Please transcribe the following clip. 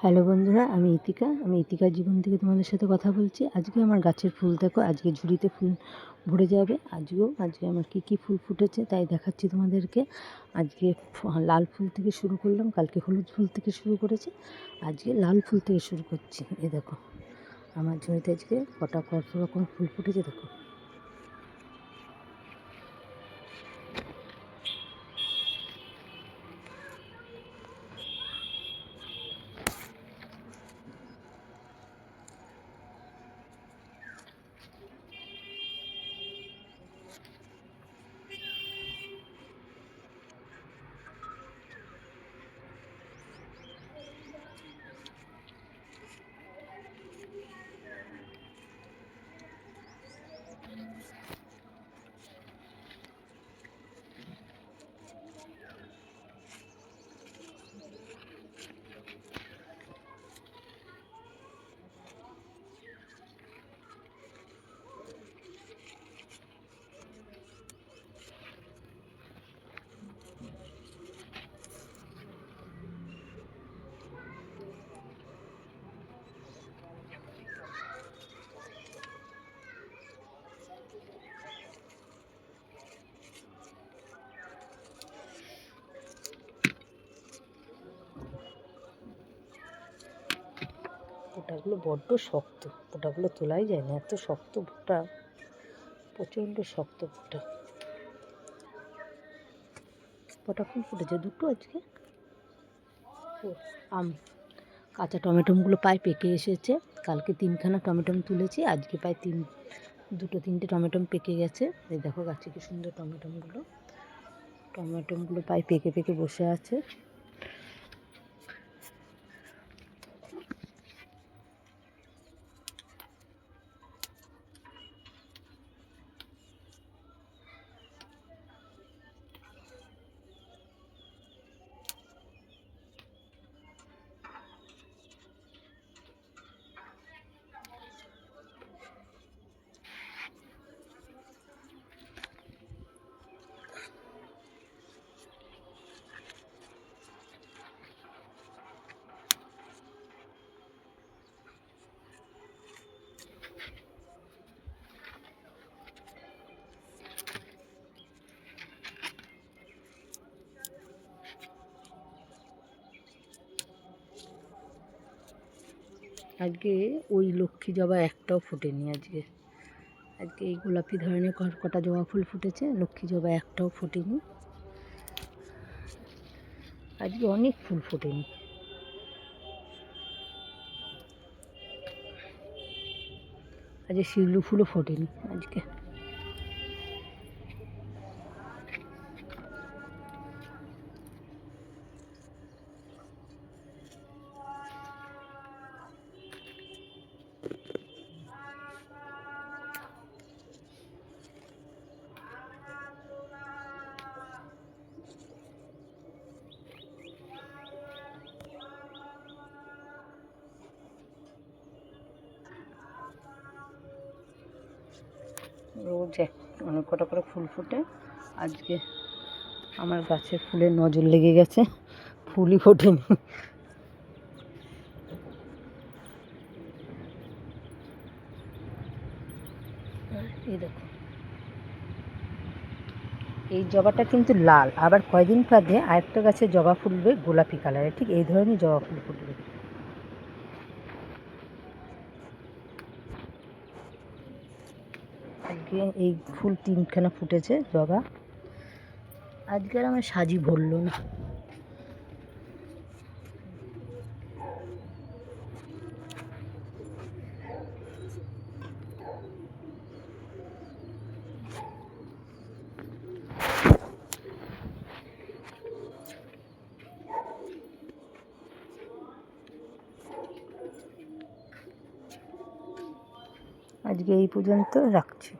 Hello বন্ধুরা, আমি ইতিকার জীবন থেকে তোমাদের সাথে কথা বলছি। আজকে আমার গাছের ফুল দেখো, আজকে ঝুড়িতে ফুল ভরে যাবে। আজকে আমার কী ফুল ফুটেছে তাই দেখাচ্ছি তোমাদেরকে। আজকে লাল ফুল থেকে শুরু করলাম, কালকে হলুদ ফুল থেকে শুরু করেছি, আজকে লাল ফুল থেকে শুরু করছি। এ দেখো আমার ঝুড়িতে আজকে কত রকম ফুল ফুটেছে দেখো। ফোঁটাগুলো বড্ড শক্ত, ফোঁটাগুলো তোলাই যায় না, এত শক্ত ফোঁটা, প্রচণ্ড শক্ত ফোঁটা। কটা ফুল ফুটেছে? দুটো আজকে। কাঁচা টমেটোগুলো প্রায় পেকে এসেছে। কালকে 3খানা টমেটো তুলেছি, আজকে প্রায় দুটো তিনটে টমেটো পেকে গেছে। এই দেখো গাছে কি সুন্দর টমেটোগুলো প্রায় পেকে পেকে বসে আছে। আজকে ওই লক্ষ্মী জবা একটাও ফোটেনি। আজকে এই গোলাপি ধরনের কটা জবা ফুল ফুটেছে, লক্ষ্মী জবা একটাও ফোটেনি। আজকে অনেক ফুল ফোটেনি। আজকে শিউলি ফুলও ফোটেনি আজকে। রোজ অনেক কটা করে ফুল ফুটে। আজকে আমার গাছের ফুলের নজর লেগে গেছে, ফুলই ফোটেনি। এই দেখো, এই জবাটা কিন্তু লাল, আবার কয়দিন বাদে আরেকটা গাছে জবা ফুলবে গোলাপি কালারের, ঠিক এই ধরনের জবা ফুল ফুটবে। আজকে এই ফুল 3খানা ফুটেছে জবা। আজকে আর আমার সাজি ভরলো না। আজকে এই পর্যন্ত রাখছি।